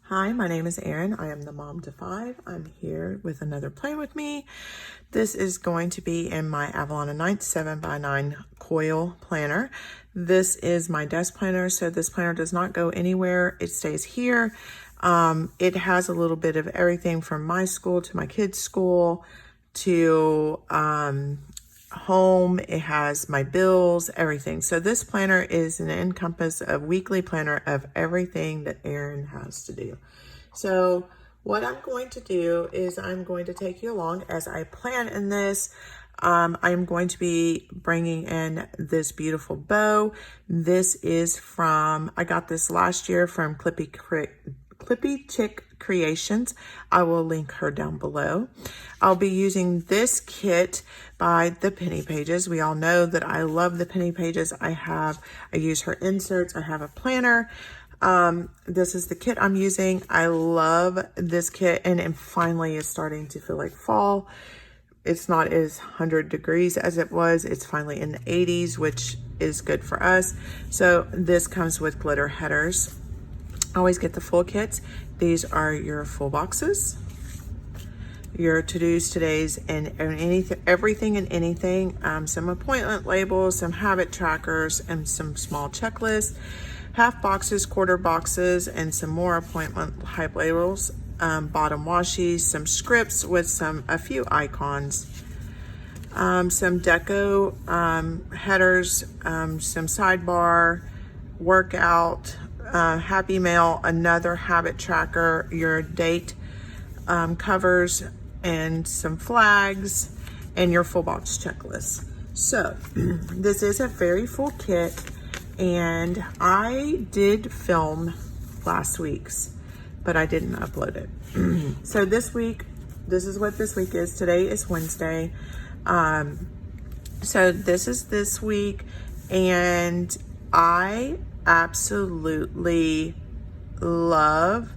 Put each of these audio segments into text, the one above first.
Hi, my name is Erin. I am the mom to 5. I'm here with another Play With Me. This is going to be in my Avalon and Ninth 7x9 coil planner. This is my desk planner, so this planner does not go anywhere. It stays here. It has a little bit of everything from my school to my kids' school to home. It has my bills, everything. So this planner is an encompass of weekly planner of everything that Erin has to do. So what I'm going to do is I'm going to take you along as I plan in this. I'm going to be bringing in this beautiful bow. This is from, I got this last year from Clippy Chick Creations. I will link her down below. I'll be using this kit by the Penny Pages. We all know that I love the Penny Pages. I use her inserts. I have a planner. This is the kit I'm using. I love this kit, and it finally is starting to feel like fall. It's not as 100 degrees as it was. It's finally in the 80s, which is good for us. So this comes with glitter headers. Always get the full kits. These are your full boxes, your to-dos, todays, and anything, everything and anything. Some appointment labels, some habit trackers, and some small checklists, half boxes, quarter boxes, and some more appointment hype labels, bottom washies, some scripts with a few icons, some deco headers, some sidebar, workout, happy mail, another habit tracker, your date covers, and some flags, and your full box checklist. So this is a very full kit, and I did film last week's, but I didn't upload it. So this week, this is what this week is. Today is Wednesday. So this is this week, and I absolutely love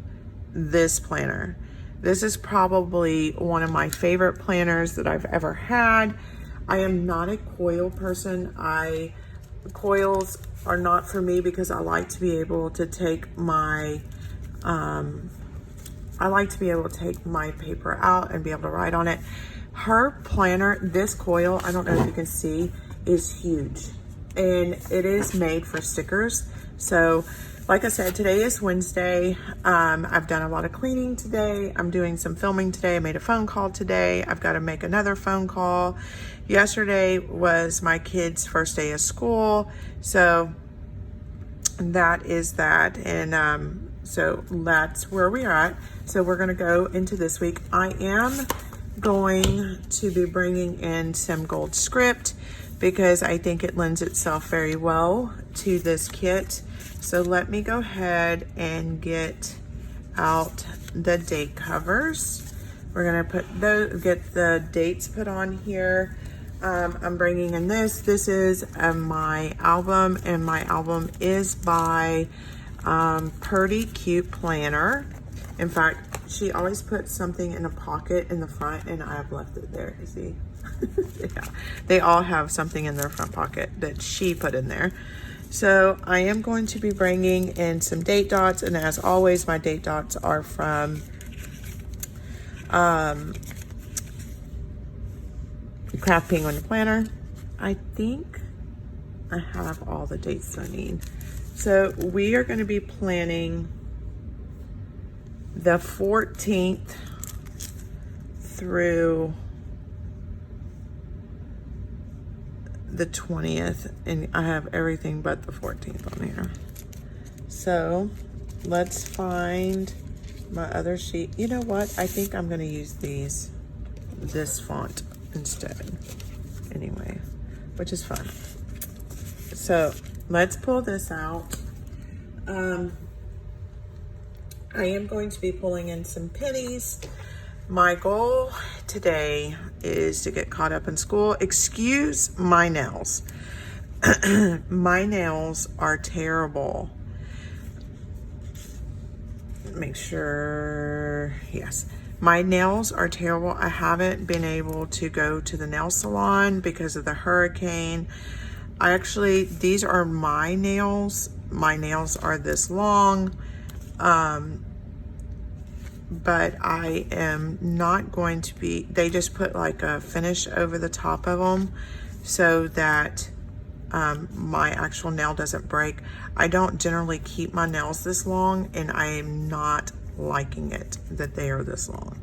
this planner. This is probably one of my favorite planners that I've ever had. I am not a coil person. Coils are not for me because I like to be able to take my paper out and be able to write on it. Her planner, this coil, I don't know if you can see, is huge, and it is made for stickers. So like I said, today is Wednesday. I've done a lot of cleaning today. I'm doing some filming today. I made a phone call today. I've got to make another phone call. Yesterday was my kids' first day of school. So that is that. And so that's where we are at. So we're going to go into this week. I am going to be bringing in some gold script because I think it lends itself very well to this kit. So let me go ahead and get out the date covers. We're gonna get the dates put on here. I'm bringing in this. This is my album, and my album is by Purdy Cute Planner. In fact, she always puts something in a pocket in the front, and I have left it there. You see? Yeah. They all have something in their front pocket that she put in there. So I am going to be bringing in some date dots, and as always, my date dots are from Craft Penguin Planner. I think I have all the dates I need. So we are going to be planning the 14th through the 20th, and I have everything but the 14th on here. So let's find my other sheet. You know what? I think I'm going to use this font instead anyway, which is fun. So let's pull this out. I am going to be pulling in some pennies. My goal today is to get caught up in school. Excuse my nails. My nails are terrible. Make sure, yes. My nails are terrible. I haven't been able to go to the nail salon because of the hurricane. These are my nails. My nails are this long. but I am not going to be, they just put like a finish over the top of them so that my actual nail doesn't break. I don't generally keep my nails this long, and I am not liking it that they are this long.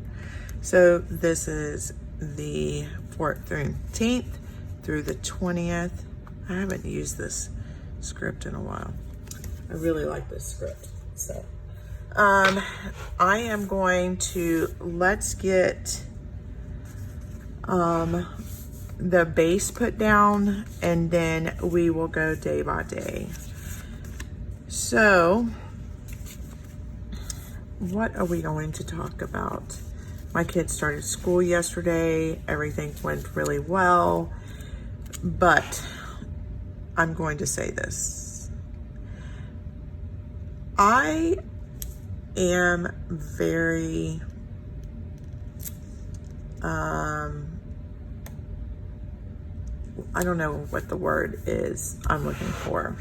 So this is the 14th through the 20th. I haven't used this script in a while. I really like this script. So I am going to, let's get the base put down, and then we will go day by day. So what are we going to talk about? My kids started school yesterday. Everything went really well, but I'm going to say this. I am very, I don't know what the word is I'm looking for.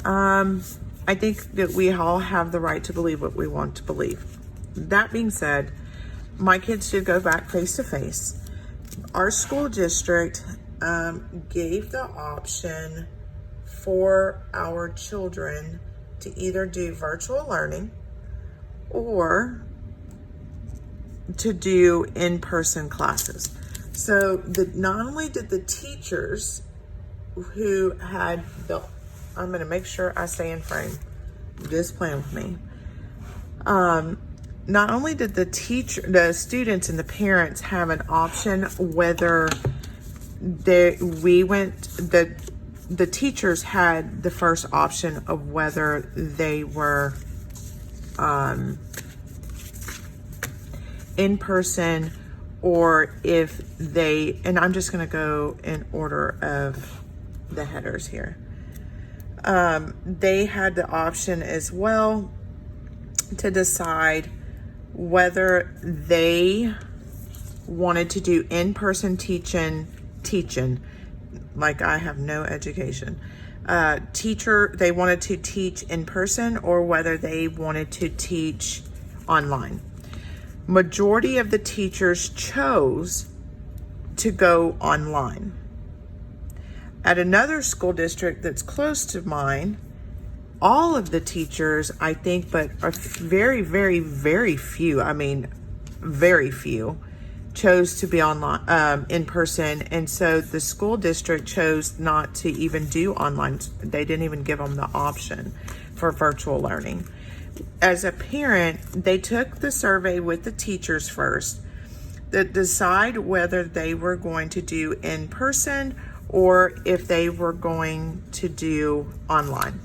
I think that we all have the right to believe what we want to believe. That being said, my kids did go back face to face. Our school district gave the option for our children to either do virtual learning or to do in-person classes. So not only did the teachers who had the, I'm going to make sure I stay in frame, just plan with me. Not only did the students and the parents have an option whether the teachers had the first option of whether they were in person, or if they, and I'm just going to go in order of the headers here. They had the option as well to decide whether they wanted to do in-person teaching, like I have no education. They wanted to teach in person, or whether they wanted to teach online. Majority of the teachers chose to go online. At another school district that's close to mine, all of the teachers, I think, but are very, very, very few, I mean, very few, chose to be online, in person. And so the school district chose not to even do online. They didn't even give them the option for virtual learning. As a parent, they took the survey with the teachers first to decide whether they were going to do in person or if they were going to do online.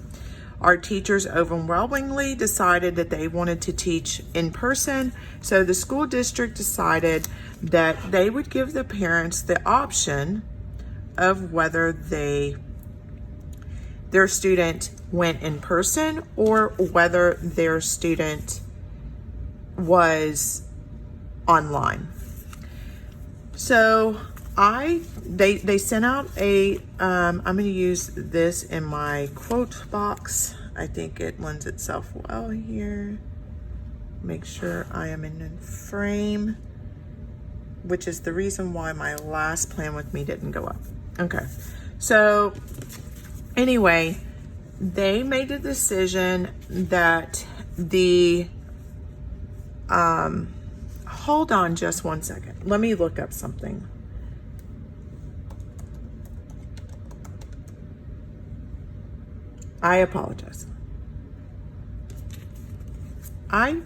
Our teachers overwhelmingly decided that they wanted to teach in person, so the school district decided that they would give the parents the option of whether their student went in person or whether their student was online. So they sent out a, I'm going to use this in my quote box. I think it lends itself well here. Make sure I am in frame, which is the reason why my last plan with me didn't go up. Okay, so anyway, they made a decision that hold on just one second. Let me look up something. I apologize. I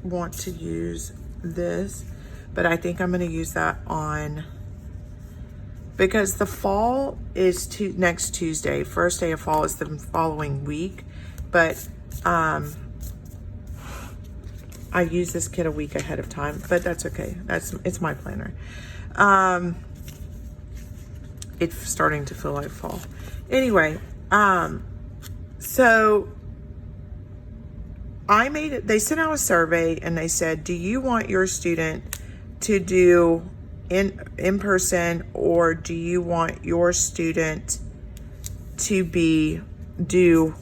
want to use this, but I think I'm going to use that on, because the fall is next Tuesday. First day of fall is the following week, but I use this kit a week ahead of time, but that's okay. It's my planner. It's starting to feel like fall. Anyway, so they sent out a survey and they said, do you want your student to do in person, or do you want your student to do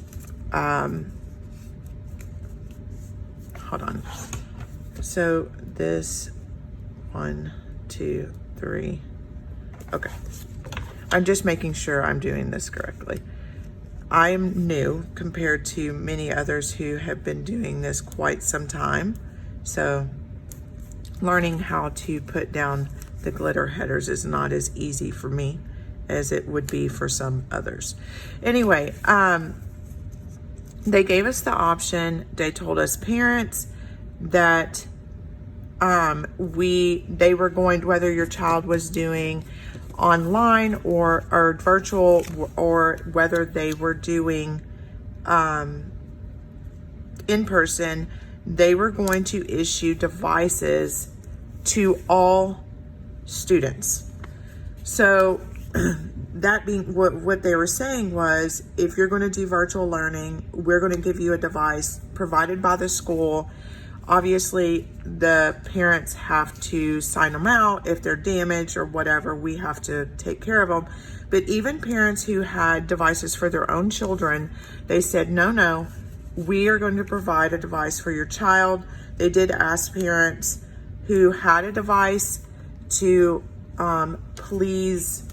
hold on, So this 1, 2, 3. Okay. I'm just making sure I'm doing this correctly. I am new compared to many others who have been doing this quite some time. So learning how to put down the glitter headers is not as easy for me as it would be for some others. Anyway, they gave us the option. They told us parents that they were going, whether your child was doing online or virtual, or whether they were doing in person, they were going to issue devices to all students. So that being what they were saying was, if you're going to do virtual learning, we're going to give you a device provided by the school. Obviously, the parents have to sign them out. If they're damaged or whatever, we have to take care of them. But even parents who had devices for their own children, they said, no, we are going to provide a device for your child. They did ask parents who had a device to please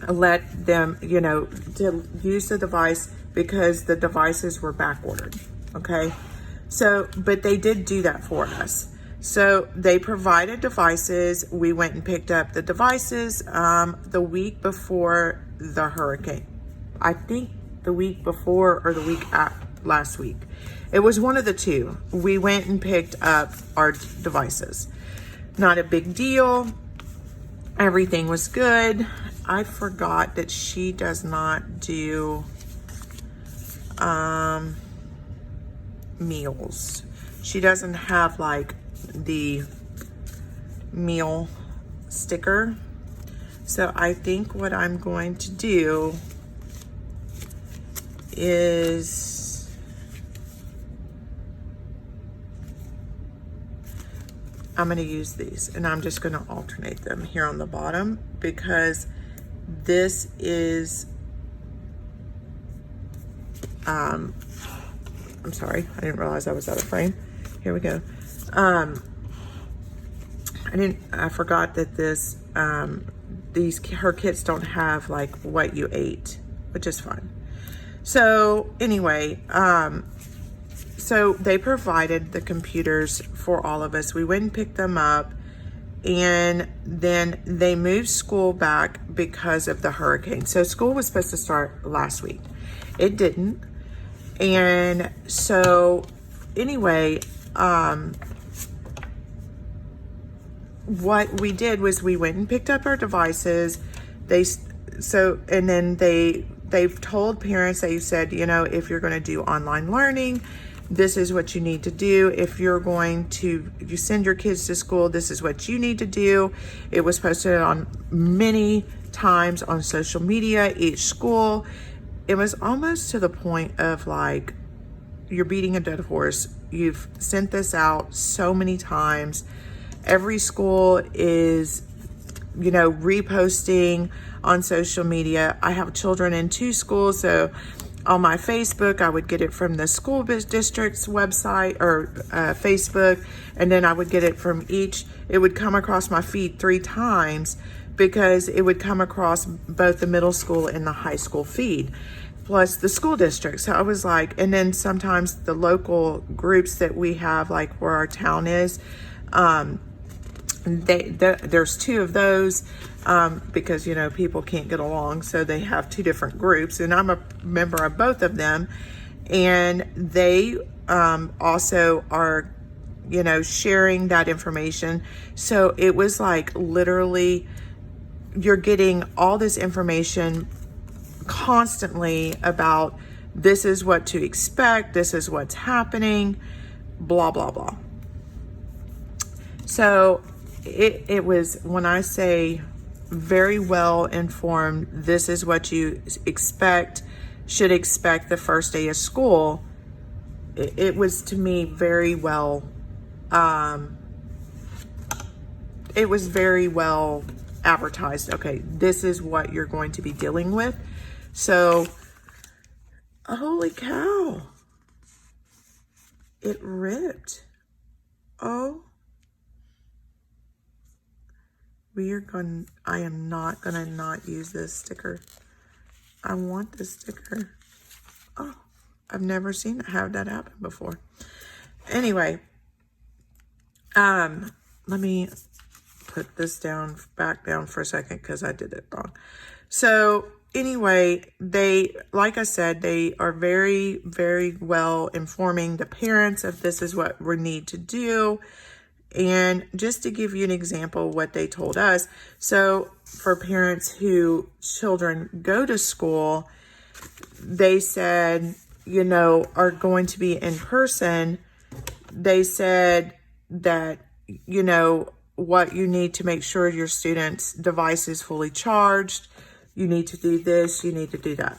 let them, to use the device, because the devices were back ordered. Okay. So, but they did do that for us. So they provided devices. We went and picked up the devices the week before the hurricane. I think the week before or the week last week. It was one of the two. We went and picked up our devices. Not a big deal. Everything was good. I forgot that she does not do meals. She doesn't have like the meal sticker. So I think what I'm going to do is I'm going to use these, and I'm just going to alternate them here on the bottom, because this is I'm sorry, I didn't realize I was out of frame. Here we go. I forgot that this, her kits don't have like what you ate, which is fine. So anyway, so they provided the computers for all of us. We went and picked them up, and then they moved school back because of the hurricane. So school was supposed to start last week. It didn't. And so anyway, what we did was we went and picked up our devices. And then they've told parents, they said, if you're going to do online learning, this is what you need to do. If you're going to, you send your kids to school, this is what you need to do. It was posted on many times on social media, each school. It was almost to the point of like, you're beating a dead horse. You've sent this out so many times. Every school is, reposting on social media. I have children in 2 schools, so on my Facebook, I would get it from the school district's website or Facebook, and then I would get it from each. It would come across my feed 3 times, because it would come across both the middle school and the high school feed, plus the school district. So I was like, and then sometimes the local groups that we have, like where our town is, there's 2 of those, because people can't get along, so they have 2 different groups, and I'm a member of both of them, and they also are sharing that information. So it was like, literally, you're getting all this information constantly about, this is what to expect, this is what's happening, blah blah blah. So it was, when I say very well informed, this is what you should expect the first day of school, it was, to me, very well, it was very well advertised. Okay, this is what you're going to be dealing with. So, holy cow, it ripped. Oh, I am not gonna not use this sticker. I want this sticker. Oh, I've never seen have that happen before. Anyway, let me put this back down for a second because I did it wrong. So anyway, like I said, they are very, very well informing the parents of this is what we need to do. And just to give you an example, what they told us. So for parents who children go to school, they said, are going to be in person. They said that, what you need to make sure your student's device is fully charged. You need to do this, you need to do that.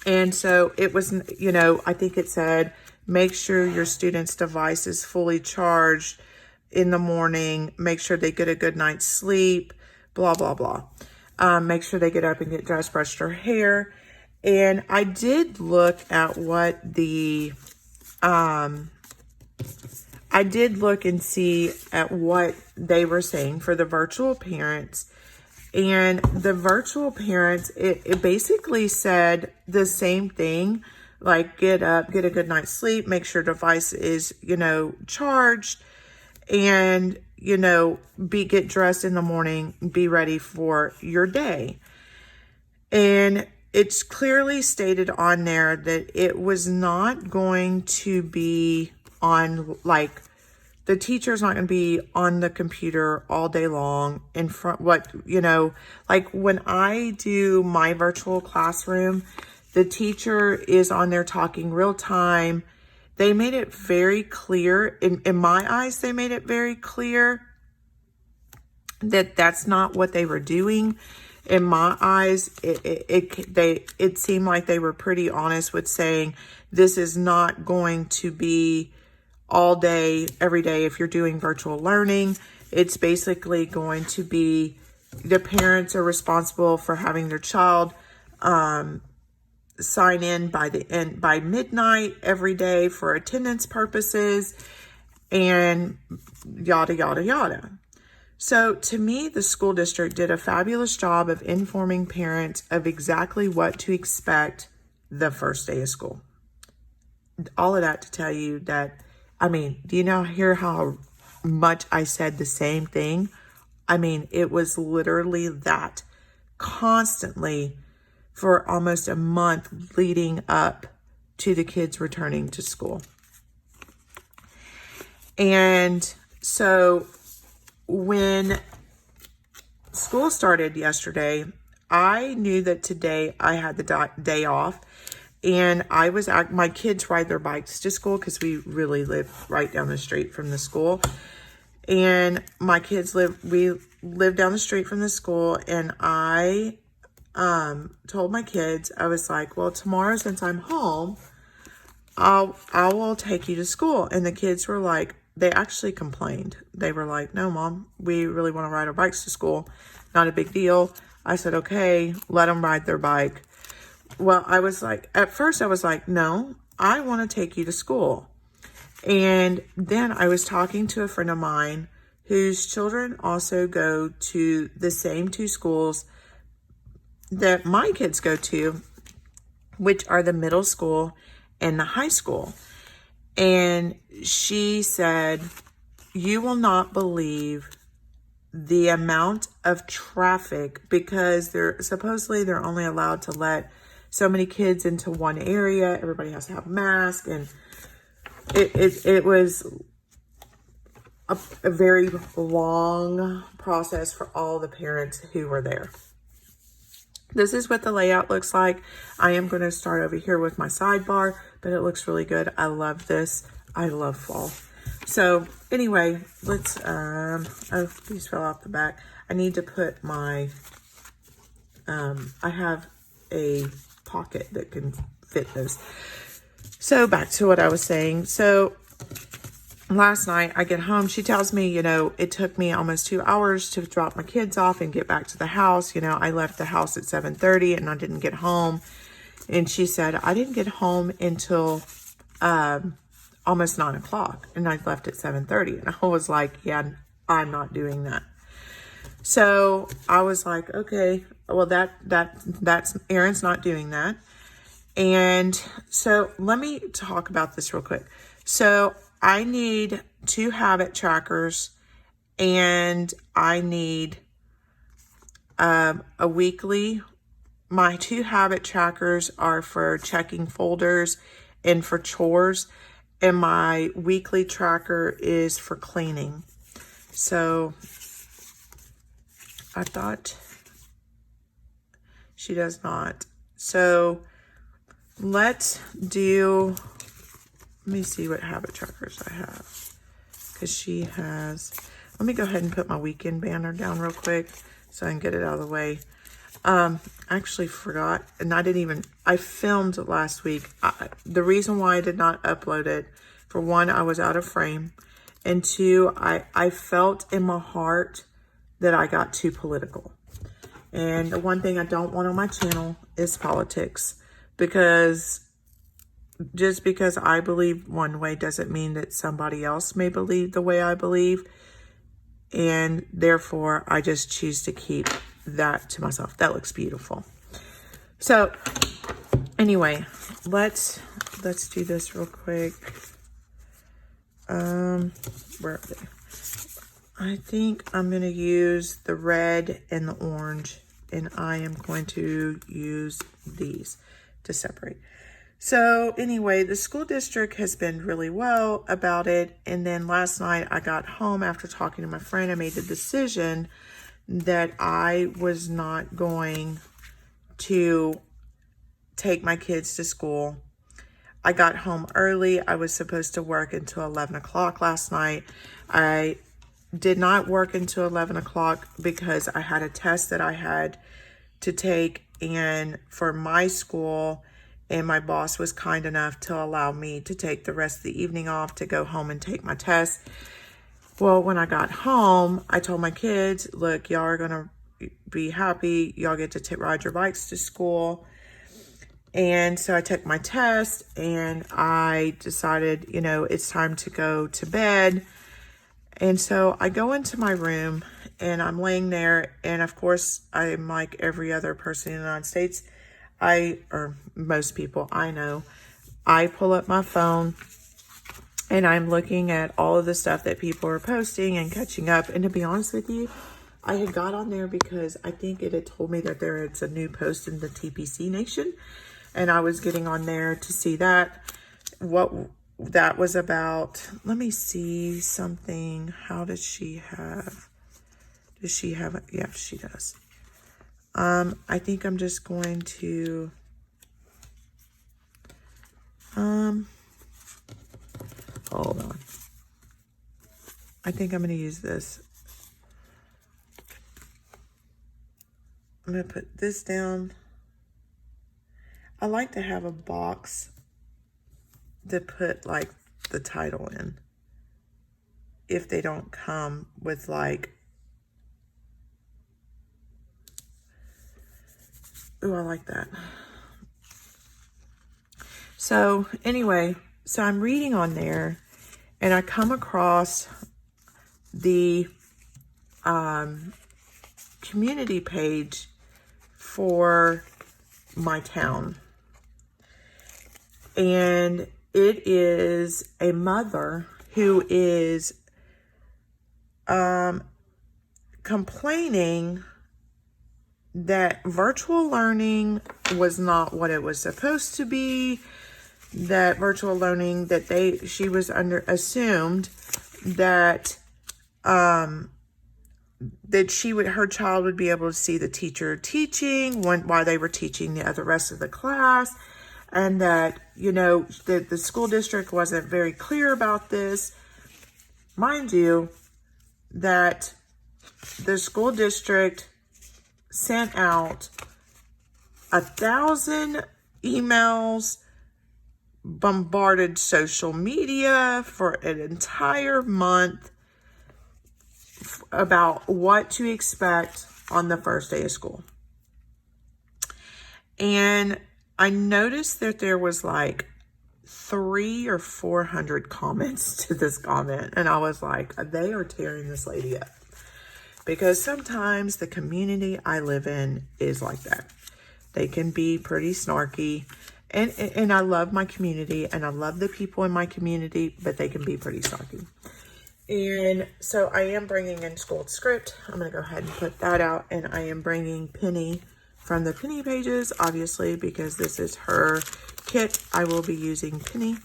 And so it was, I think it said, make sure your student's device is fully charged in the morning. Make sure they get a good night's sleep, blah, blah, blah. Make sure they get up and get dressed, brush their hair. And I did look at what I did look and see at what they were saying for the virtual parents. And the virtual parents, it basically said the same thing, like get up, get a good night's sleep, make sure device is, charged, and, get dressed in the morning, be ready for your day. And it's clearly stated on there that it was not going to be on, like, the teacher's not going to be on the computer all day long in front, like when I do my virtual classroom, the teacher is on there talking real time. They made it very clear, in my eyes, they made it very clear that that's not what they were doing. In my eyes, it seemed like they were pretty honest with saying, this is not going to be all day, every day. If you're doing virtual learning, it's basically going to be the parents are responsible for having their child sign in by midnight every day for attendance purposes, and yada, yada, yada. So to me, the school district did a fabulous job of informing parents of exactly what to expect the first day of school. All of that to tell you that, do you hear how much I said the same thing? It was literally that constantly for almost a month leading up to the kids returning to school. And so when school started yesterday, I knew that today I had the day off. And my kids ride their bikes to school because we really live right down the street from the school. And my kids we live down the street from the school. And I told my kids, I was like, well, tomorrow, since I'm home, I will take you to school. And the kids were like, they actually complained. They were like, no, Mom, we really want to ride our bikes to school. Not a big deal. I said, okay, let them ride their bike. Well, at first I was like, no, I want to take you to school. And then I was talking to a friend of mine whose children also go to the same two schools that my kids go to, which are the middle school and the high school. And she said, you will not believe the amount of traffic, because they're only allowed to let so many kids into one area. Everybody has to have a mask, and it was a very long process for all the parents who were there. This is what the layout looks like. I am going to start over here with my sidebar, but it looks really good. I love this. I love fall. So anyway, let's, these fell off the back. I need to put my, I have a pocket that can fit this. So back to what I was saying. So last night I get home, she tells me, it took me almost 2 hours to drop my kids off and get back to the house. I left the house at 7:30 and I didn't get home. And she said, I didn't get home until almost 9 o'clock, and I left at 7:30. And I was like, yeah, I'm not doing that. So I was like, okay, well, that's Aaron's not doing that. And so let me talk about this real quick. So I need 2 habit trackers, and I need a weekly. My 2 habit trackers are for checking folders and for chores, and my weekly tracker is for cleaning. So I thought she does not. So let me see what habit trackers I have, because she has, let me go ahead and put my weekend banner down real quick so I can get it out of the way. I actually forgot, and I filmed last week. The reason why I did not upload it, for one, I was out of frame, and 2, I felt in my heart that I got too political. And the one thing I don't want on my channel is politics, because just because I believe one way doesn't mean that somebody else may believe the way I believe. And therefore, I just choose to keep that to myself. That looks beautiful. So anyway, let's do this real quick. Where are they? I think I'm going to use the red and the orange, and I am going to use these to separate. So anyway, the school district has been really well about it. And then last night I got home after talking to my friend. I made the decision that I was not going to take my kids to school. I got home early. I was supposed to work until 11 o'clock last night. I did not work until 11 o'clock because I had a test that I had to take and for my school, and my boss was kind enough to allow me to take the rest of the evening off to go home and take my test. Well, when I got home, I told my kids, look, y'all are going to be happy. Y'all get to ride your bikes to school. And so I took my test, and I decided, it's time to go to bed. And so I go into my room, and I'm laying there. And of course, I'm like every other person in the United States. Or most people I know, I pull up my phone and I'm looking at all of the stuff that people are posting and catching up. And to be honest with you, I had got on there because I think it had told me that there is a new post in the TPC Nation. And I was getting on there to see that, what that was about. Let me see something. How does she have it? Yeah, she does. I think I'm just going to, hold on. I think I'm going to use this. I'm going to put this down. I like to have a box to put like the title in if they don't come with like, ooh, I like that. So anyway, so I'm reading on there and I come across the community page for my town. And it is a mother who is complaining that virtual learning was not what it was supposed to be, that virtual learning that she was assumed that her child would be able to see the teacher teaching while they were teaching the rest of the class, and that, the school district wasn't very clear about this. Mind you, that the school district sent out 1,000 emails, bombarded social media for an entire month about what to expect on the first day of school. And I noticed that there was like 300 or 400 comments to this comment. And I was like, they are tearing this lady up. Because sometimes the community I live in is like that. They can be pretty snarky. And I love my community and I love the people in my community, but they can be pretty snarky. And so I am bringing in school script. I'm going to go ahead and put that out. And I am bringing Penny from the Penny pages, obviously, because this is her kit. I will be using Penny.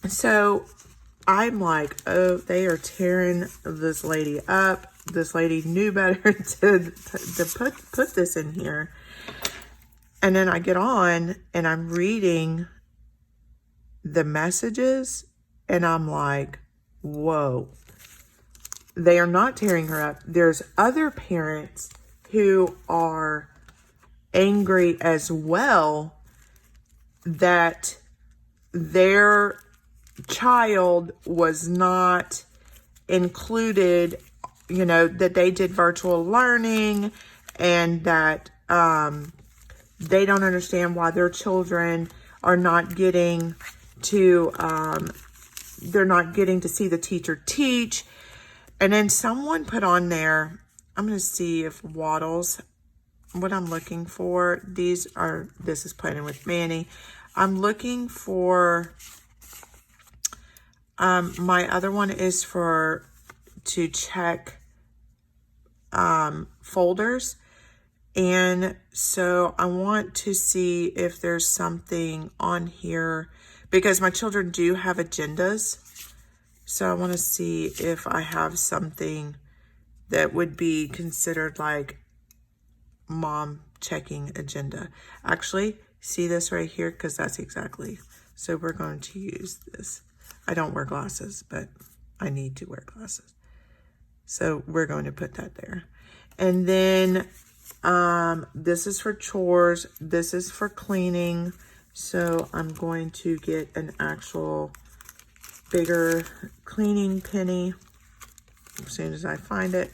So I'm like, oh, they are tearing this lady up. This lady knew better to put this in here. And then I get on and I'm reading the messages and I'm like, whoa, they are not tearing her up. There's other parents who are angry as well that their child was not included, you know, that they did virtual learning and that they don't understand why their children are not getting to, they're not getting to see the teacher teach. And then someone put on there, I'm going to see if Waddles, what I'm looking for, this is Planning with Manny. I'm looking for, my other one is to check folders. And so I want to see if there's something on here because my children do have agendas. So I want to see if I have something that would be considered like mom checking agenda. Actually, see this right here? Because that's exactly. So we're going to use this. I don't wear glasses, but I need to wear glasses. So we're going to put that there. And then this is for chores. This is for cleaning. So I'm going to get an actual bigger cleaning penny as soon as I find it.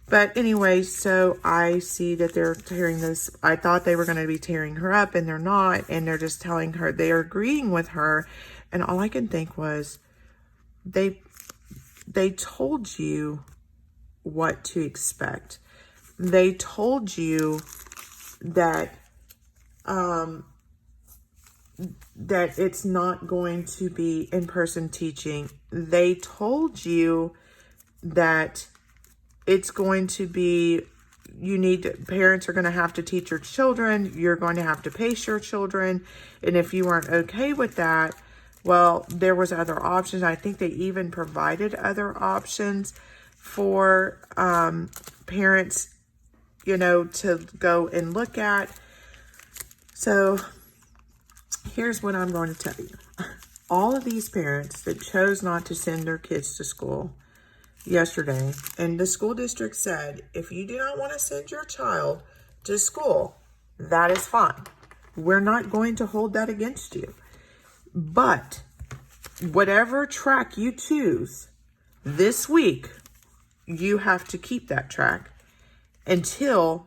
But anyway, so I see that they're tearing this. I thought they were going to be tearing her up and they're not. And they're just telling her, they are agreeing with her. And all I can think was, they told you what to expect. They told you that that it's not going to be in-person teaching. They told you that it's going to be, parents are going to have to teach your children. You're going to have to pace your children. And if you weren't okay with that, well, there was other options. I think they even provided other options for parents, you know, to go and look at. So here's what I'm going to tell you. All of these parents that chose not to send their kids to school yesterday, and the school district said, if you do not want to send your child to school, that is fine. We're not going to hold that against you. But whatever track you choose this week, you have to keep that track until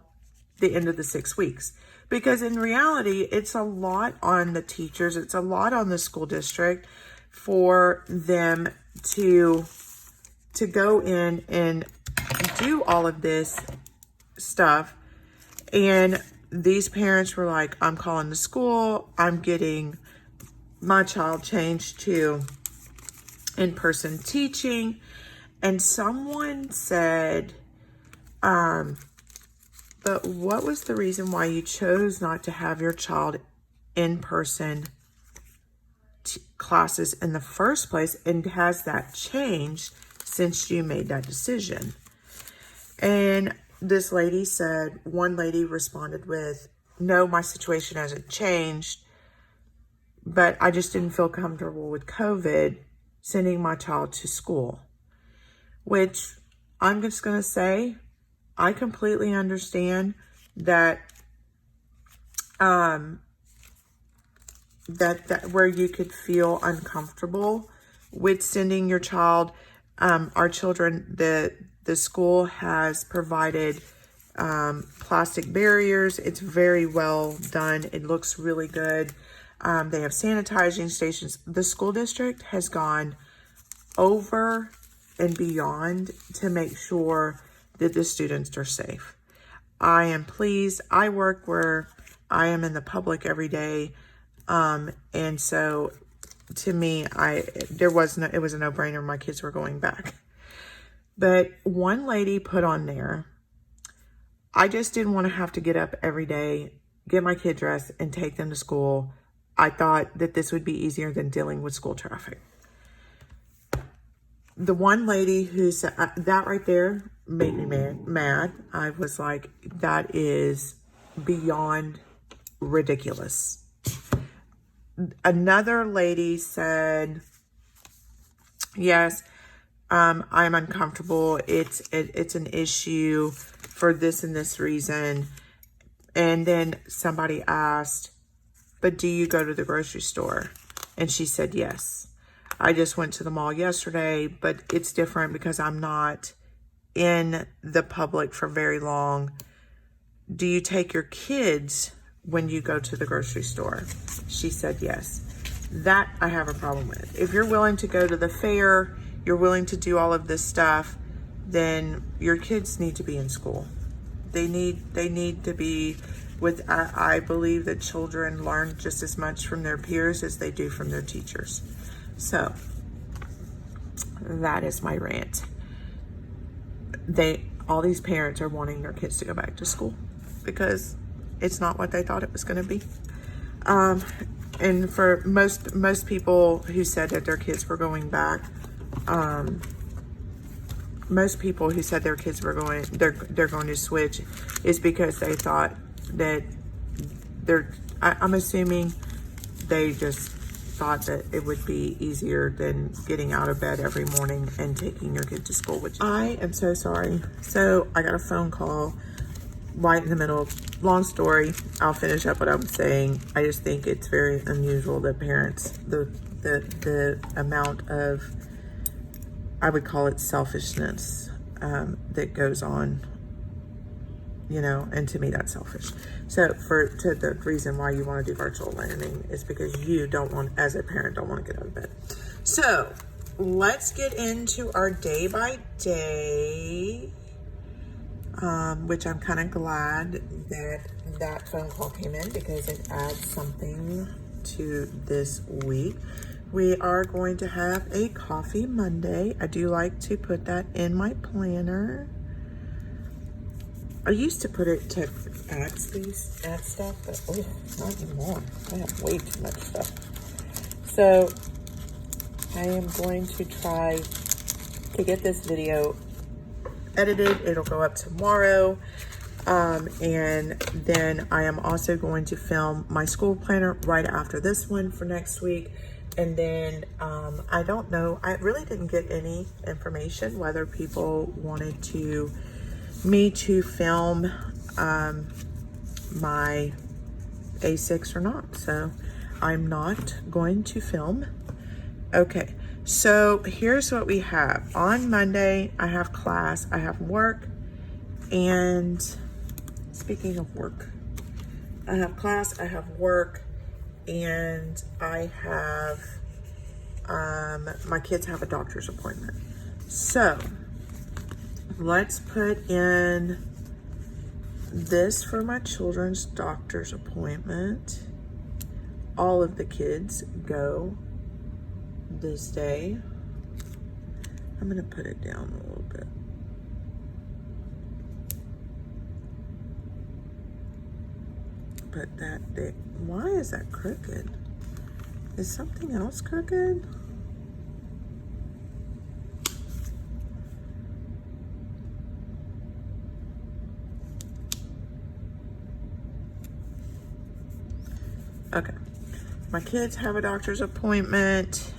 the end of the 6 weeks. Because in reality, it's a lot on the teachers. It's a lot on the school district for them to go in and do all of this stuff. And these parents were like, I'm calling the school. I'm getting my child changed to in-person teaching. And someone said, but what was the reason why you chose not to have your child in-person classes in the first place? And has that changed since you made that decision? And this lady said, one lady responded with, no, my situation hasn't changed, but I just didn't feel comfortable with COVID sending my child to school. Which I'm just going to say, I completely understand that, that where you could feel uncomfortable with sending your child. Our children, the school has provided plastic barriers. It's very well done. It looks really good. They have sanitizing stations. The school district has gone over and beyond to make sure that the students are safe. I am pleased. I work where I am in the public every day. And so to me, it was a no-brainer. My kids were going back. But one lady put on there, I just didn't want to have to get up every day, get my kid dressed, and take them to school. I thought that this would be easier than dealing with school traffic. The one lady who said that right there made me mad. I was like, that is beyond ridiculous. Another lady said, yes, I'm uncomfortable. It's an issue for this and this reason. And then somebody asked, but do you go to the grocery store? And she said, yes. I just went to the mall yesterday, but it's different because I'm not in the public for very long. Do you take your kids when you go to the grocery store? She said, yes. That I have a problem with. If you're willing to go to the fair, you're willing to do all of this stuff, then your kids need to be in school. They need to be with, I believe that children learn just as much from their peers as they do from their teachers. So that is my rant. All these parents are wanting their kids to go back to school because it's not what they thought it was going to be. And for most people who said that their kids were going back, most people who said their kids were they're going to switch is because they thought that I'm assuming they just thought that it would be easier than getting out of bed every morning and taking your kid to school, which I am so sorry. So I got a phone call right in the middle. Long story, I'll finish up what I'm saying. I just think it's very unusual that parents, the amount of, I would call it selfishness that goes on, you know, and to me that's selfish. So the reason why you want to do virtual learning is because you don't want, as a parent, don't want to get out of bed. So let's get into our day by day, which I'm kind of glad that phone call came in because it adds something to this week. We are going to have a coffee Monday. I do like to put that in my planner. I used to put it to add stuff, but not anymore. I have way too much stuff. So I am going to try to get this video edited. It'll go up tomorrow. And then I am also going to film my school planner right after this one for next week. And then I don't know, I really didn't get any information whether people wanted me to film my A6 or not. So I'm not going to film. Okay, so here's what we have. On Monday, I have class, I have work, and speaking of work, I have class, I have work, and I have, my kids have a doctor's appointment. So let's put in this for my children's doctor's appointment. All of the kids go this day. I'm gonna put it down a little bit. But why is that crooked? Is something else crooked? Okay, my kids have a doctor's appointment.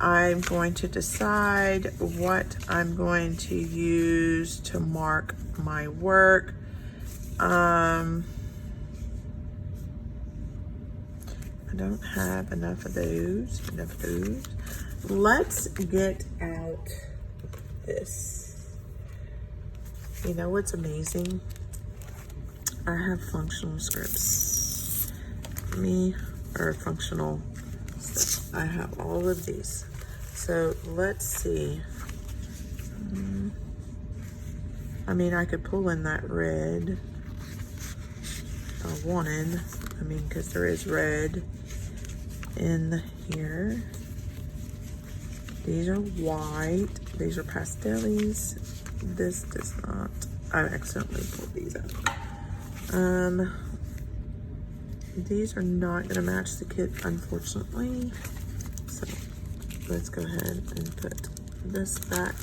I'm going to decide what I'm going to use to mark my work. I don't have enough of those. Let's get out this. You know what's amazing? I have functional scripts. Let me or functional stuff. I have all of these. So let's see. I mean, I could pull in that red if I wanted. I mean, because there is red in here. These are white. These are pastellies. This does not. I accidentally pulled these out. These are not going to match the kit, unfortunately. So let's go ahead and put this back.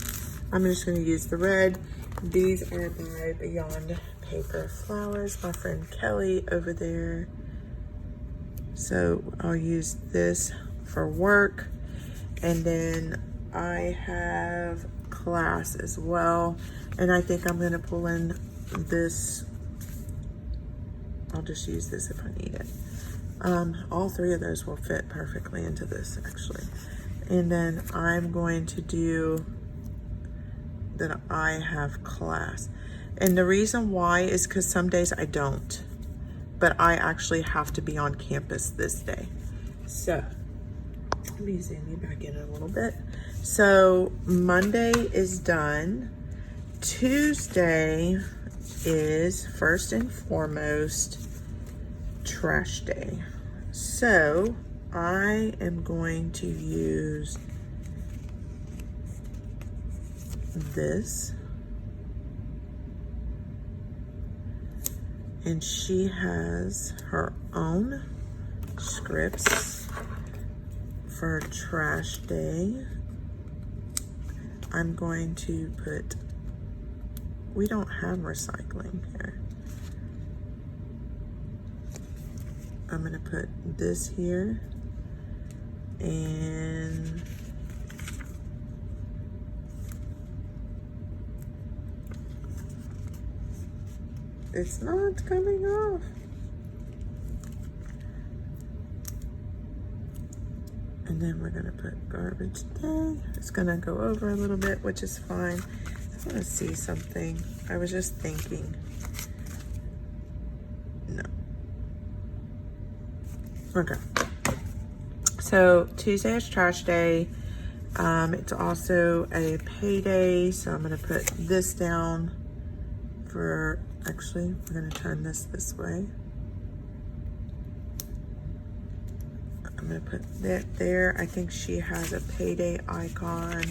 I'm just going to use the red. These are by Beyond Paper Flowers, my friend Kelly over there. So I'll use this for work. And then I have class as well. And I think I'm going to pull in this. I'll just use this if I need it. All three of those will fit perfectly into this, actually. And then I'm going to do that I have class. And the reason why is because some days I don't, but I actually have to be on campus this day. So let me zoom you back in a little bit. So Monday is done. Tuesday is first and foremost trash day. So I am going to use this, and she has her own scripts for trash day. I'm going to put, we don't have recycling here. I'm gonna put this here, and it's not coming off. And then we're gonna put garbage day. It's gonna go over a little bit, which is fine. I wanna see something. I was just thinking. No. Okay. So Tuesday is trash day. It's also a payday, so I'm gonna put this down for, actually, we're gonna turn this way. I'm gonna put that there. I think she has a payday icon.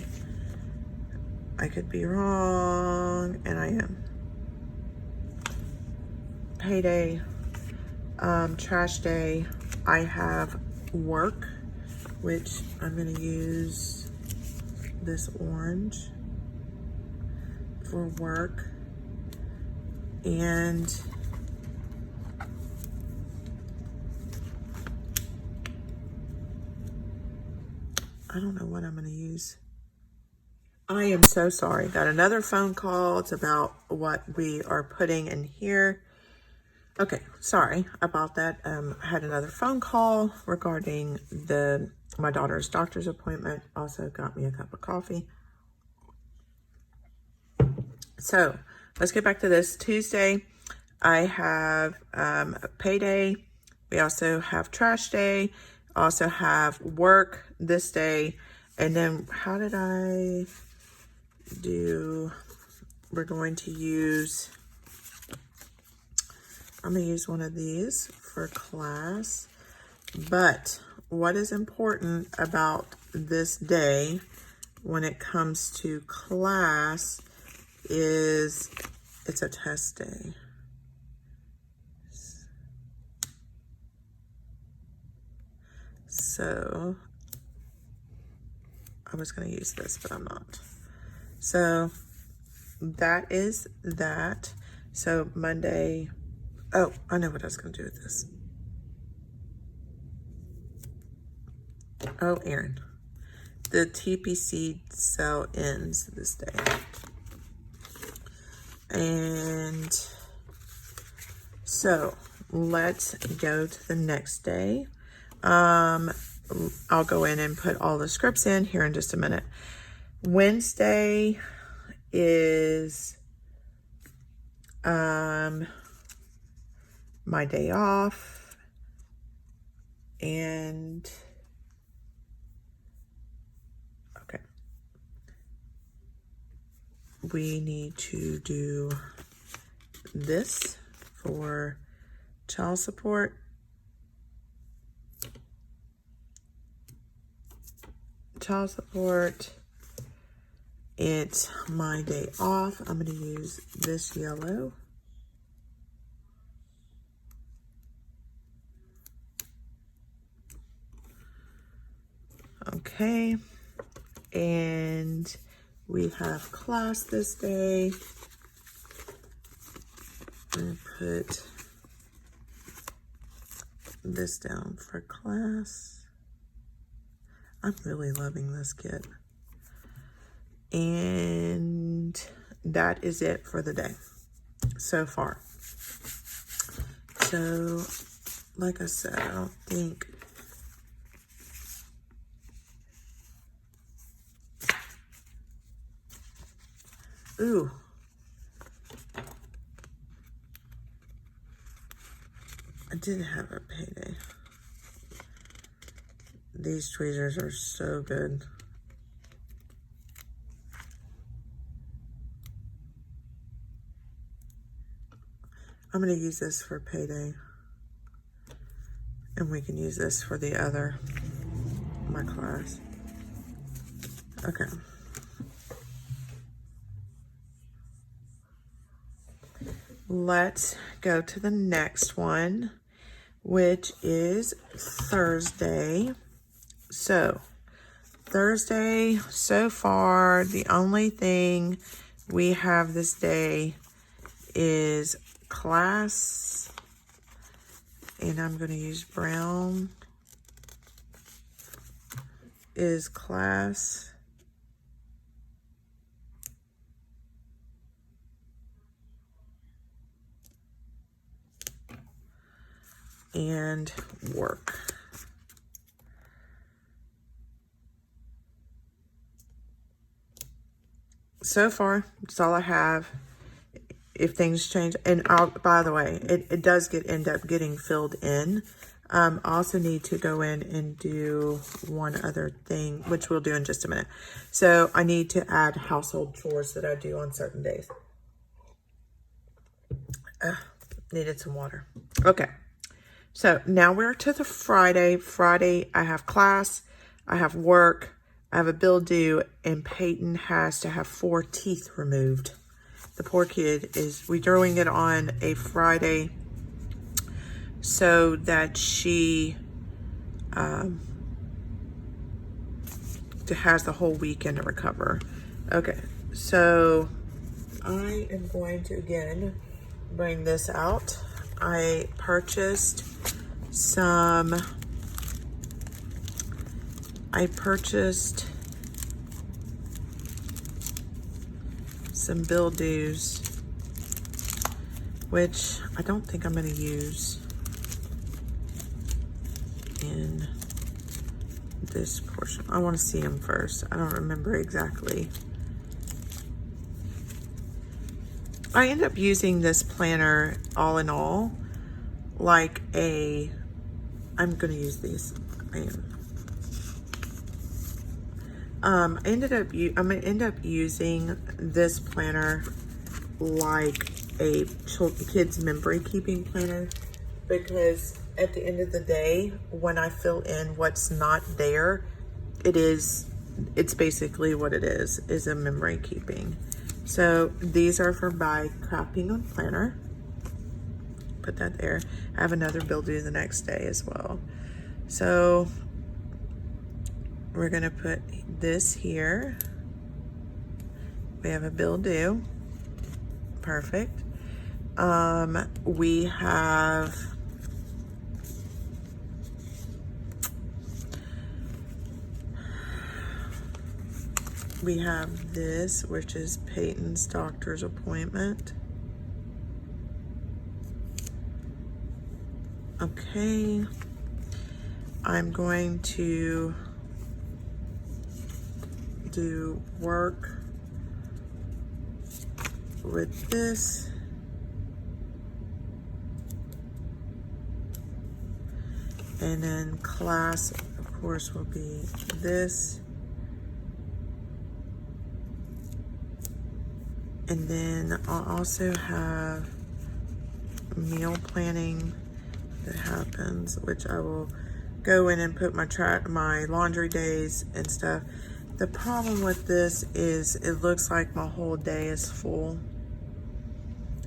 I could be wrong, and I am. Payday, trash day. I have work, which I'm gonna use this orange for work. And I don't know what I'm gonna use. I am so sorry. Got another phone call. It's about what we are putting in here. Okay, sorry about that. I had another phone call regarding my daughter's doctor's appointment. Also got me a cup of coffee. So let's get back to this. Tuesday, I have a payday. We also have trash day. Also have work this day. And then how did I do? We're going to use, I'm gonna use one of these for class. But what is important about this day when it comes to class is it's a test day. So I was gonna use this, but I'm not. So that is that. So Monday, oh, I know what I was gonna do with this. Oh, Aaron, the TPC sale ends this day. And so let's go to the next day. I'll go in and put all the scripts in here in just a minute. Wednesday is my day off, And okay, we need to do this for child support. Child support. It's my day off. I'm going to use this yellow. Okay. And we have class this day. I'm going to put this down for class. I'm really loving this kit. And that is it for the day so far. So, like I said, I don't think ooh. I did have a payday. These tweezers are so good. I'm going to use this for payday. And we can use this for the other, my class. Okay. Let's go to the next one, which is Thursday. So, Thursday, so far, the only thing we have this day is class. And I'm going to use brown. Is class. And work. So far, that's all I have. If things change, and by the way, it does end up getting filled in. I also need to go in and do one other thing, which we'll do in just a minute. So I need to add household chores that I do on certain days. Needed some water. Okay. So now we're to the Friday. Friday, I have class, I have work, I have a bill due, and Peyton has to have 4 teeth removed. The poor kid we're doing it on a Friday so that she has the whole weekend to recover. Okay, so I am going to again bring this out. I purchased some bill dues, which I don't think I'm going to use in this portion. I want to see them first. I don't remember exactly. I end up using this planner all in all like I'm going to use these. I'm going to end up using this planner like a kid's memory keeping planner, because at the end of the day, when I fill in what's not there, it's basically what it is a memory keeping. So these are for by Crafting on Planner. Put that there. I have another bill due the next day as well. So we're gonna put this here. We have a bill due. Perfect. We have this, which is Peyton's doctor's appointment. Okay. I'm going to do work with this. And then class, of course, will be this. And then I'll also have meal planning that happens, which I will go in and put my laundry days and stuff. The problem with this is it looks like my whole day is full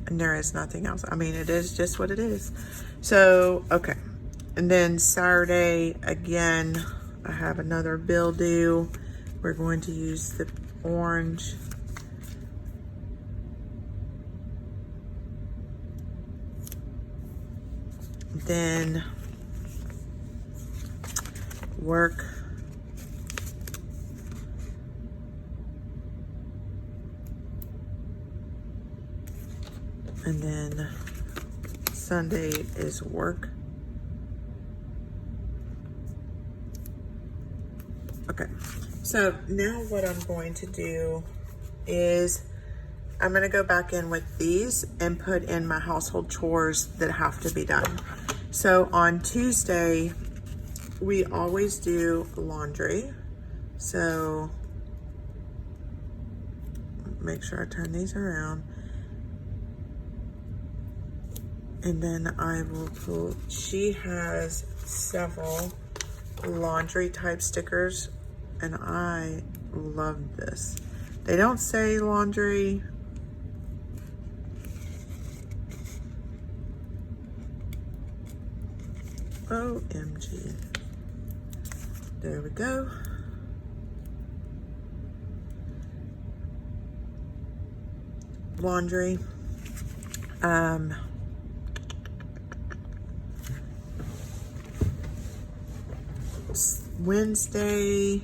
and there is nothing else. I mean, it is just what it is. So, okay. And then Saturday, again, I have another bill due. We're going to use the orange. Then work. And then Sunday is work. Okay, so now what I'm going to do is I'm gonna go back in with these and put in my household chores that have to be done. So on Tuesday, we always do laundry. So make sure I turn these around. And then I will pull, she has several laundry type stickers and I love this. They don't say laundry. OMG. There we go. Laundry. Wednesday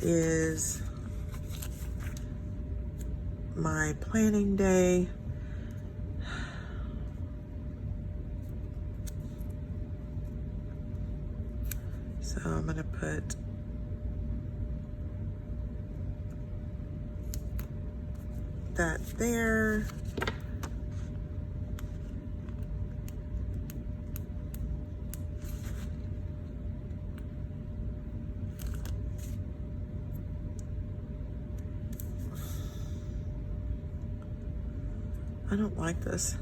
is my planning day. So I'm gonna put that there. I don't like this.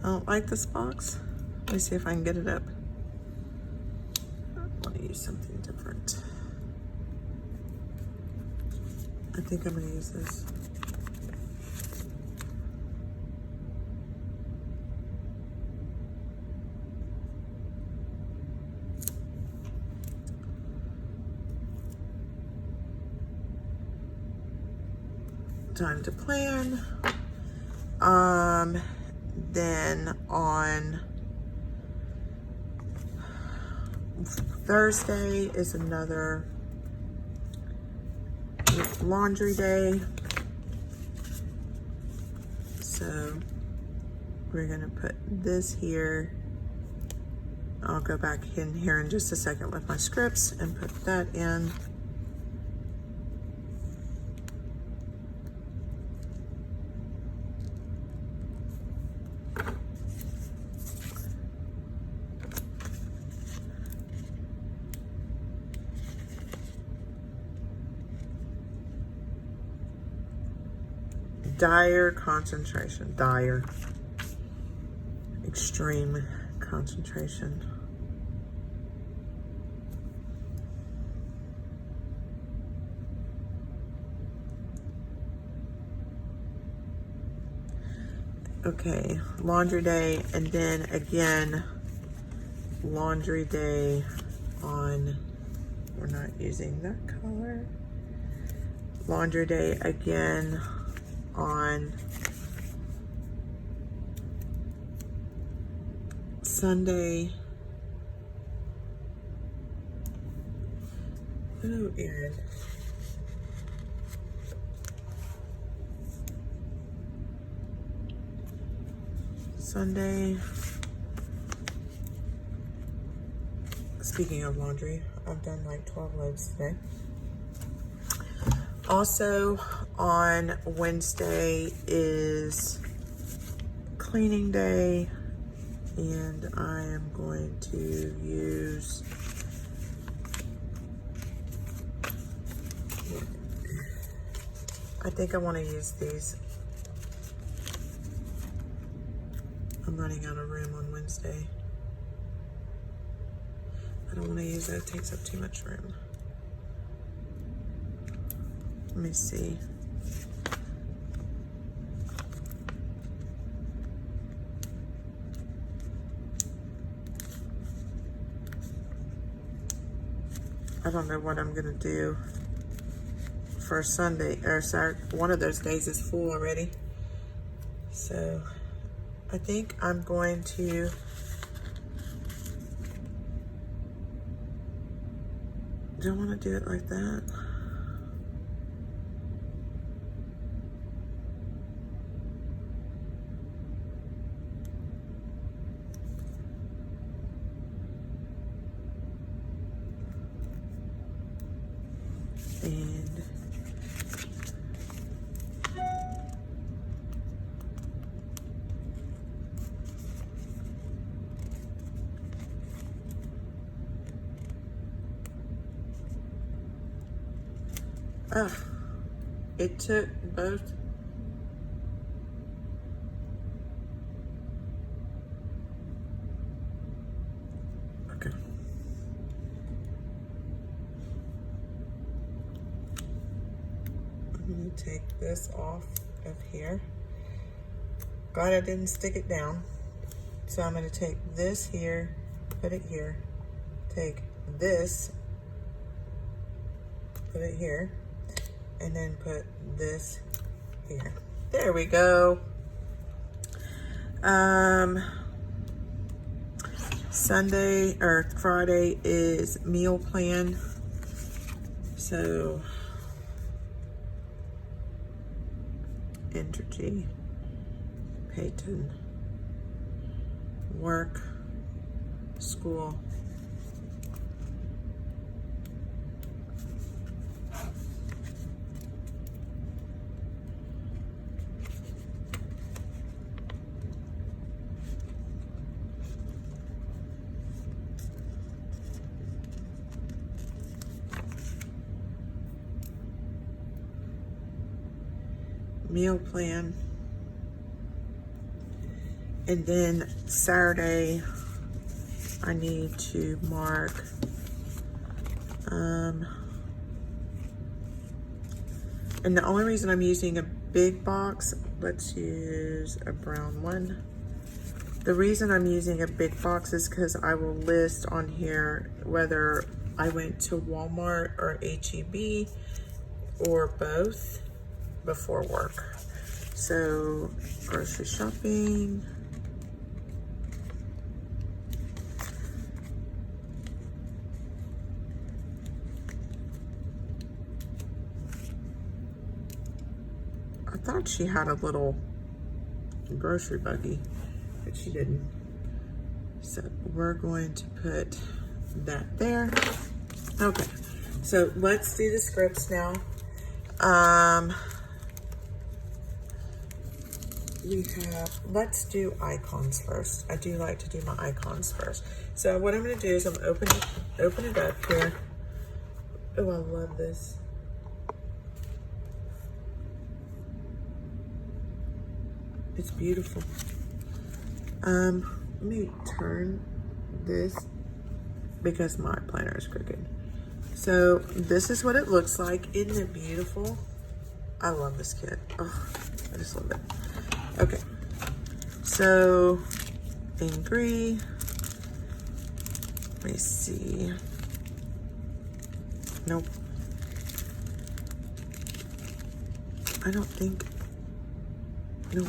I don't like this box. Let me see if I can get it up. I want to use something different. I think I'm going to use this. Time to plan. Then on Thursday is another laundry day. So we're gonna put this here. I'll go back in here in just a second with my scripts and put that in. Dire concentration, dire, extreme concentration. Okay, laundry day, and then again, laundry day on, we're not using that color. Laundry day again on Sunday. Oh, Erin. Sunday. Speaking of laundry, I've done like 12 loads today. Also on Wednesday is cleaning day, and I am going to use I think I want to use these. I'm running out of room on Wednesday. I don't want to use that, it takes up too much room. Let me see. I don't know what I'm gonna do for Sunday or Saturday. One of those days is full already. So I think I'm going to don't want to do it like that. And it took both. Okay. I'm going to take this off of here. Glad I didn't stick it down. So I'm going to take this here, put it here, take this, put it here, and then put this here. There we go. Sunday or Friday is meal plan. So Entergy, Peyton, work, school. Meal plan. And then Saturday, I need to mark and the only reason I'm using a big box, let's use a brown one. The reason I'm using a big box is because I will list on here whether I went to Walmart or HEB or both before work. So grocery shopping. I thought she had a little grocery buggy, but she didn't. So we're going to put that there. Okay, so let's do the scripts now. Let's do icons first. I do like to do my icons first. So what I'm gonna do is I'm open it up here. Oh, I love this. It's beautiful. Let me turn this because my planner is crooked. So this is what it looks like. Isn't it beautiful? I love this kit. Oh, I just love it. Okay, so angry. Let me see. Nope. I don't think. Nope.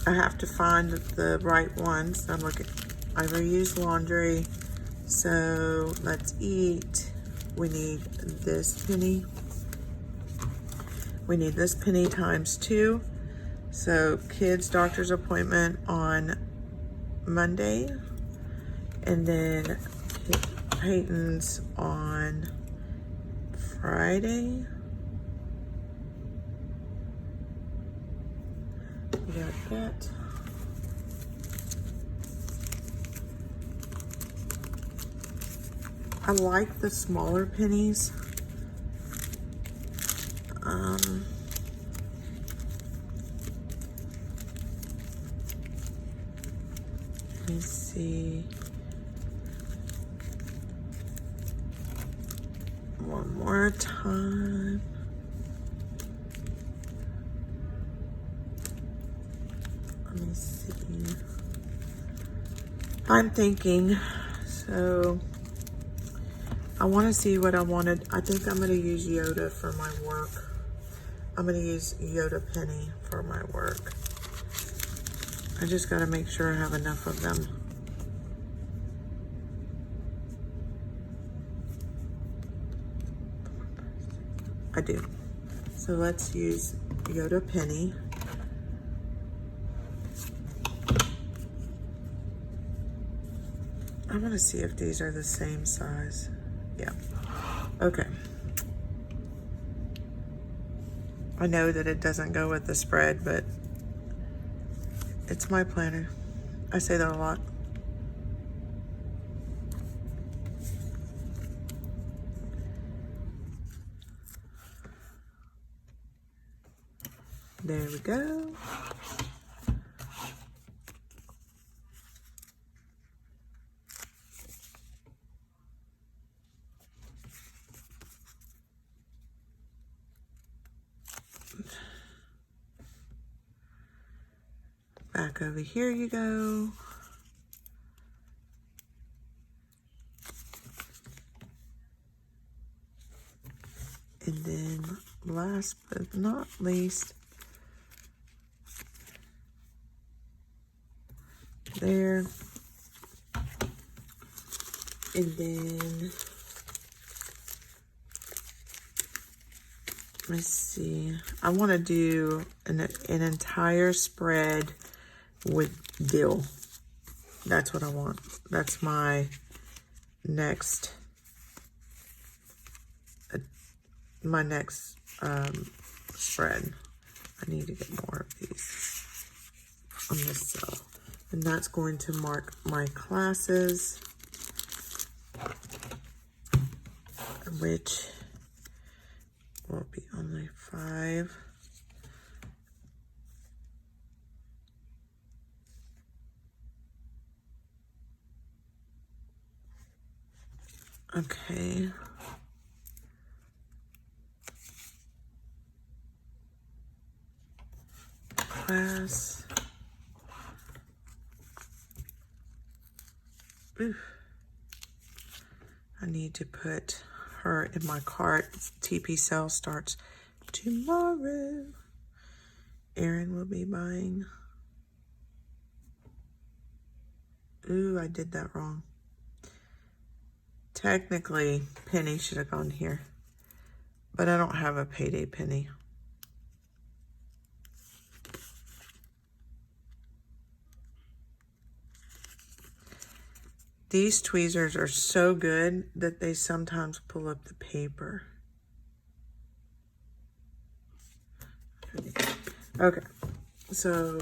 I have to find the right ones. I'm looking. I reuse laundry. So let's eat. We need this penny. We need this penny times 2. So kids' doctor's appointment on Monday, and then Peyton's on Friday. We got that. I like the smaller pennies. Let me see. One more time. Let me see. I'm thinking, so I want to see what I wanted. I think I'm going to use Yoda for my work. I'm going to use Yoda penny for my work. I just got to make sure I have enough of them. I do. So let's use Yoda penny. I want to see if these are the same size. Yeah. Okay. I know that it doesn't go with the spread, but it's my planner. I say that a lot. There we go. Back over here you go. And then last but not least, there. And then, let's see, I want to do an entire spread with dill. That's what I want. That's my next spread. I need to get more of these on this cell. And that's going to mark my classes, which will be only 5. Okay. Class. Oof. I need to put her in my cart. TP sale starts tomorrow. Erin will be buying. Ooh, I did that wrong. Technically, penny should have gone here, but I don't have a payday penny. These tweezers are so good that they sometimes pull up the paper. Okay, so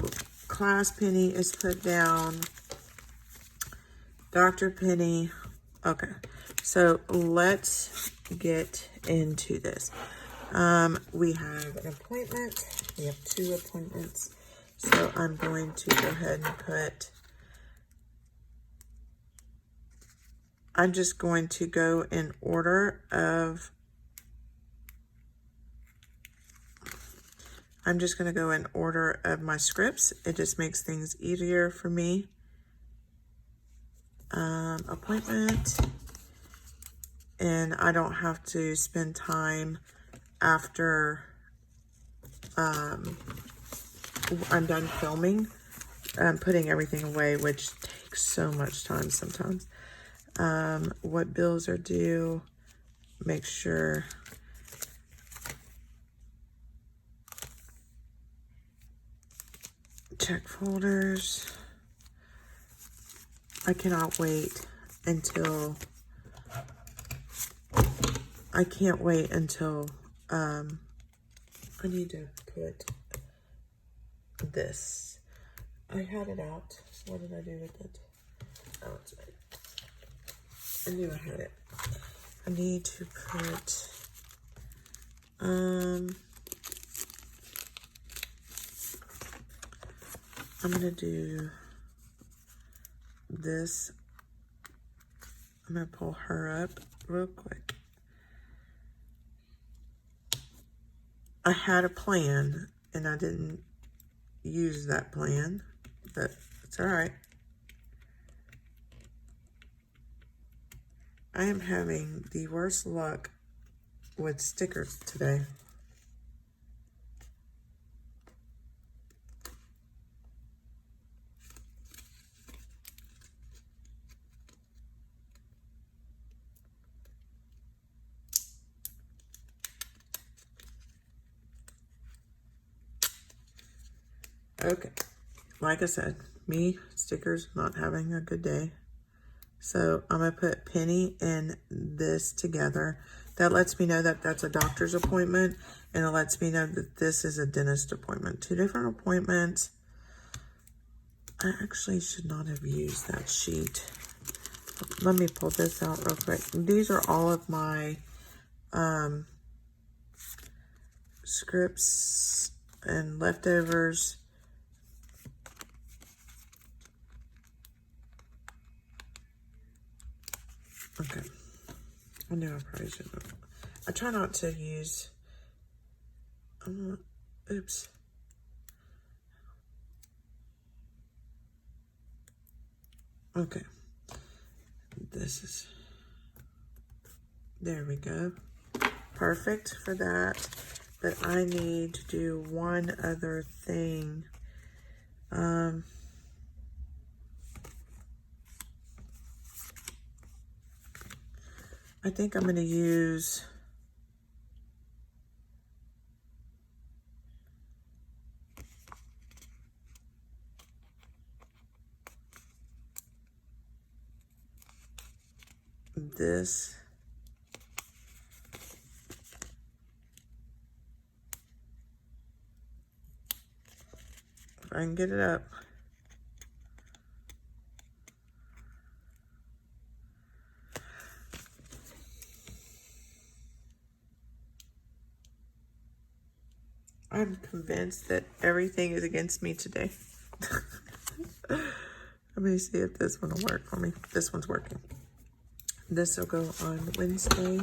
class penny is put down. Dr. Penny. Okay, so let's get into this. We have an appointment. We have 2 appointments. So I'm going to go ahead and put, I'm just going to go in order of, I'm just going to go in order of my scripts. It just makes things easier for me. Appointment, and I don't have to spend time after I'm done filming, putting everything away, which takes so much time sometimes. What bills are due, make sure check folders. I cannot wait until, I need to put this. I had it out. What did I do with it? Oh, it's right. I knew I had it. I need to put, I'm gonna do this. I'm gonna pull her up real quick. I had a plan and I didn't use that plan, but it's all right. I am having the worst luck with stickers today. Okay, like I said, stickers, not having a good day. So I'm gonna put Penny and this together. That lets me know that that's a doctor's appointment, and it lets me know that this is a dentist appointment. 2 different appointments. I actually should not have used that sheet. Let me pull this out real quick. These are all of my scripts and leftovers. Okay, I knew I probably shouldn't have. I try not to use, oops. Okay, there we go. Perfect for that, but I need to do one other thing. I think I'm going to use this. If I can get it up. I'm convinced that everything is against me today. Let me see if this one will work for me. This one's working. This will go on Wednesday.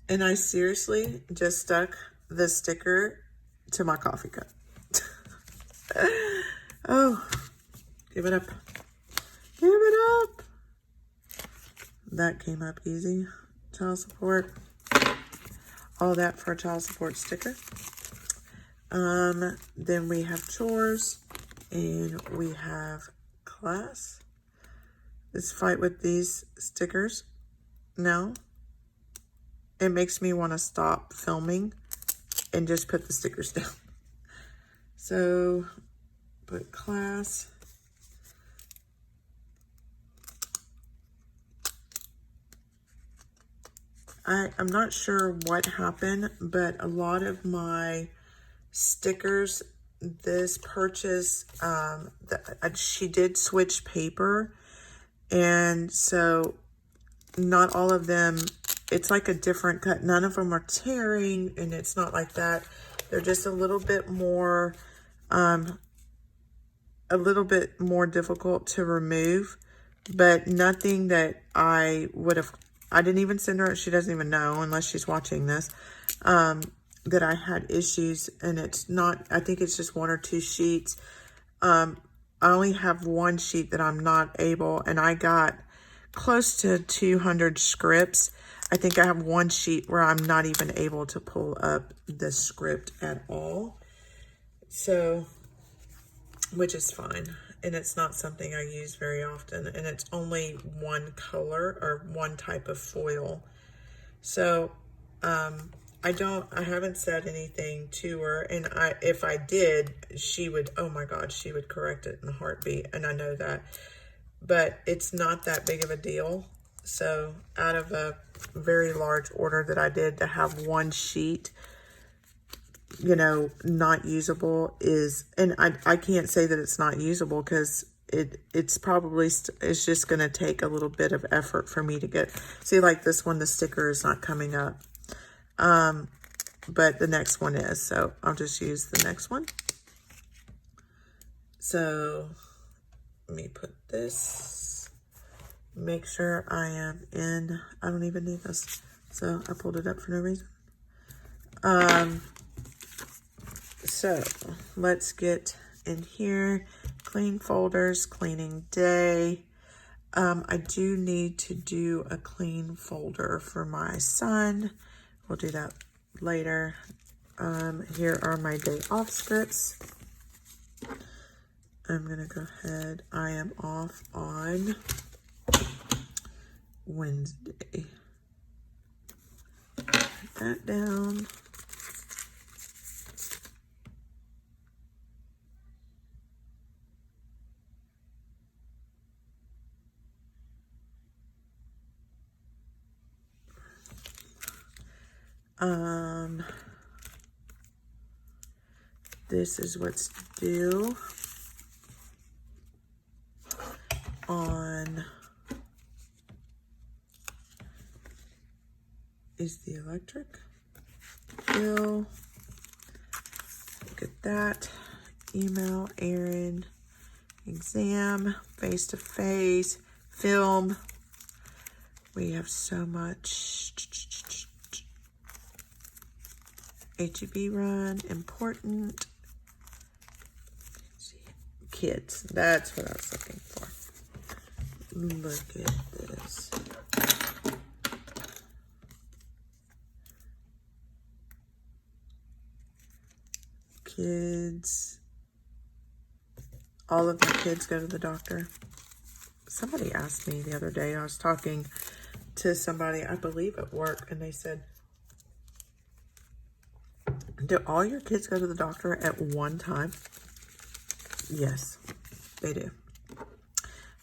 And I seriously just stuck the sticker to my coffee cup. Oh, give it up. Give it up. That came up easy. Child support. All that for a child support sticker. Then we have chores and we have class. This fight with these stickers. Now, it makes me want to stop filming and just put the stickers down. So, put class. I'm not sure what happened, but a lot of my stickers, this purchase, she did switch paper, and so not all of them, it's like a different cut. None of them are tearing, and it's not like that. They're just a little bit more difficult to remove, but nothing that I would have, I didn't even send her, she doesn't even know unless she's watching this, that I had issues, and it's not, I think it's just 1 or 2 sheets. I only have 1 sheet that I'm not able, and I got close to 200 scripts. I think I have 1 sheet where I'm not even able to pull up the script at all. So, which is fine. And it's not something I use very often. And it's only 1 color or 1 type of foil. So, I haven't said anything to her, and if I did, she would, oh my God, she would correct it in a heartbeat, and I know that. But it's not that big of a deal. So out of a very large order that I did, to have one sheet, you know, not usable is, and I can't say that it's not usable, because it's probably, it's just going to take a little bit of effort for me to get, see, like this one, the sticker is not coming up. But the next one is, so I'll just use the next one. So let me put this, make sure I am in, I don't even need this. So I pulled it up for no reason. So let's get in here. Clean folders, cleaning day. I do need to do a clean folder for my son. We'll do that later. Here are my day off scripts. I'm gonna go ahead. I am off on Wednesday. Put that down. This is what's due on, is the electric bill. Look at that. Email, Aaron, exam, face-to-face, film. We have so much. HEB run, important. Kids, that's what I was looking for. Look at this. Kids. All of my kids go to the doctor. Somebody asked me the other day, I was talking to somebody, I believe at work, and they said, do all your kids go to the doctor at one time? Yes, they do.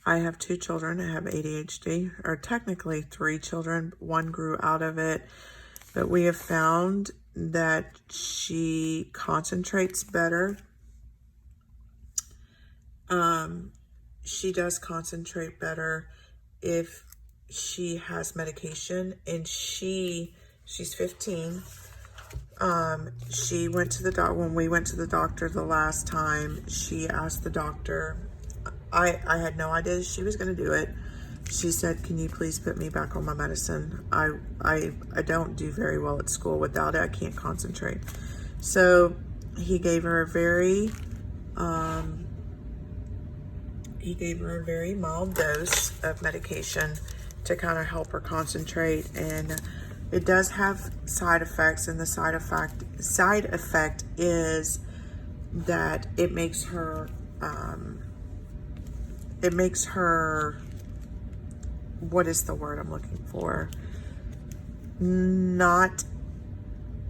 I have 2 children that have ADHD, or technically 3 children. One grew out of it, but we have found that she concentrates better. She does concentrate better if she has medication, and she's 15. She went to the doctor, when we went to the doctor the last time, she asked the doctor, I had no idea she was going to do it. She said, can you please put me back on my medicine? I don't do very well at school without it. I can't concentrate. So he gave her a very mild dose of medication to kind of help her concentrate, and it does have side effects, and the side effect is that it makes her what is the word I'm looking for? Not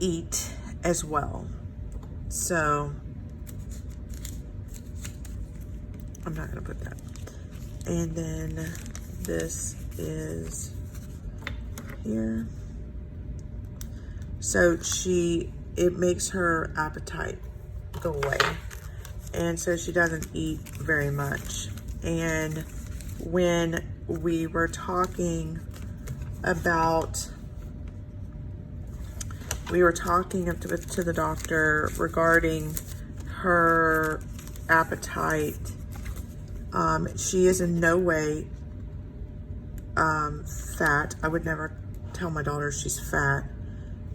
eat as well. So I'm not gonna put that. And then this is here. So it makes her appetite go away. And so she doesn't eat very much. And when we were talking about, to the doctor regarding her appetite, she is in no way fat. I would never tell my daughter she's fat.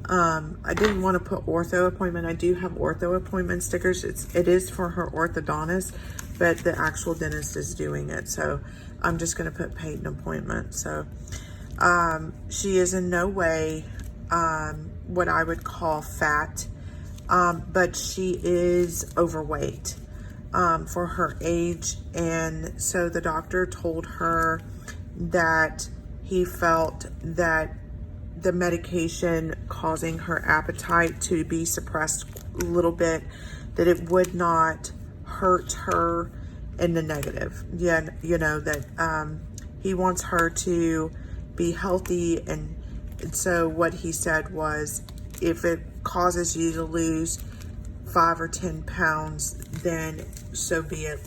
I didn't want to put ortho appointment. I do have ortho appointment stickers. It is for her orthodontist, but the actual dentist is doing it. So I'm just going to put paid an appointment. So she is in no way what I would call fat, but she is overweight for her age. And so the doctor told her that he felt that the medication causing her appetite to be suppressed a little bit, that it would not hurt her in the negative. Yeah, you know, that he wants her to be healthy, and so what he said was, if it causes you to lose 5 or 10 pounds, then so be it.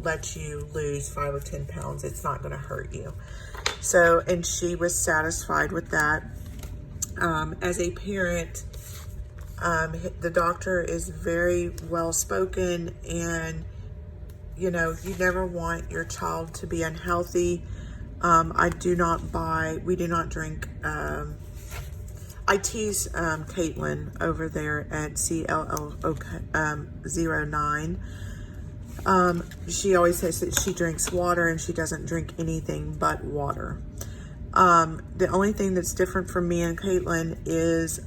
Let you lose 5 or 10 pounds. It's not going to hurt you. So, and she was satisfied with that. As a parent, the doctor is very well spoken, and you know, you never want your child to be unhealthy. We do not drink, I tease Caitlin over there at CLL09. She always says that she drinks water and she doesn't drink anything but water. The only thing that's different from me and Caitlin is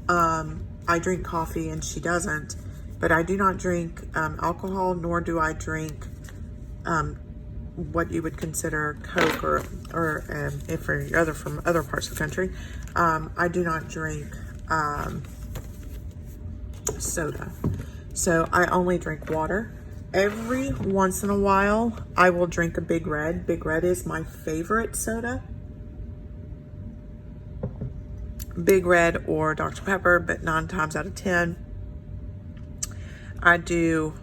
I drink coffee and she doesn't, but I do not drink alcohol, nor do I drink what you would consider Coke or if you're from other parts of the country, I do not drink soda. So I only drink water. Every once in a while, I will drink a Big Red. Big Red is my favorite soda. Big Red or Dr. Pepper, but 9 times out of 10, I do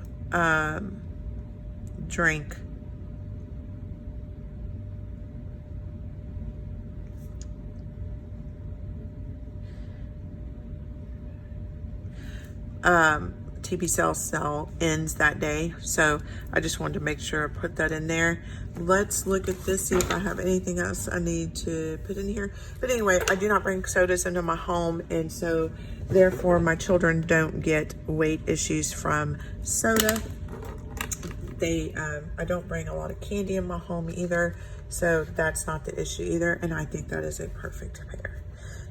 drink TB cell ends that day, so I just wanted to make sure I put that in there. Let's look at this, see if I have anything else I need to put in here. But anyway, I do not bring sodas into my home, and so therefore my children don't get weight issues from soda. I don't bring a lot of candy in my home either, so that's not the issue either, and I think that is a perfect pair.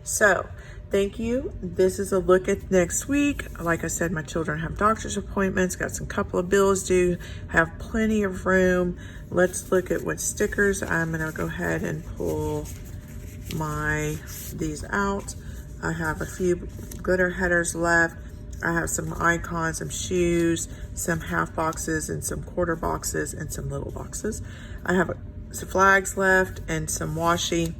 So thank you. This is a look at next week. Like I said, my children have doctor's appointments, got some couple of bills due, have plenty of room. Let's look at what stickers. I'm gonna go ahead and pull these out. I have a few glitter headers left. I have some icons, some shoes, some half boxes and some quarter boxes and some little boxes. I have some flags left and some washi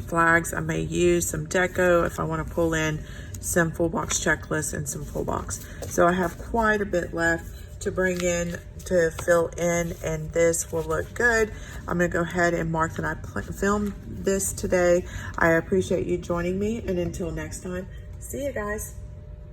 flags. I may use some deco if I want to pull in some full box checklists and some full box. So I have quite a bit left to bring in to fill in, and this will look good. I'm going to go ahead and mark that I filmed this today. I appreciate you joining me, and until next time, see you guys.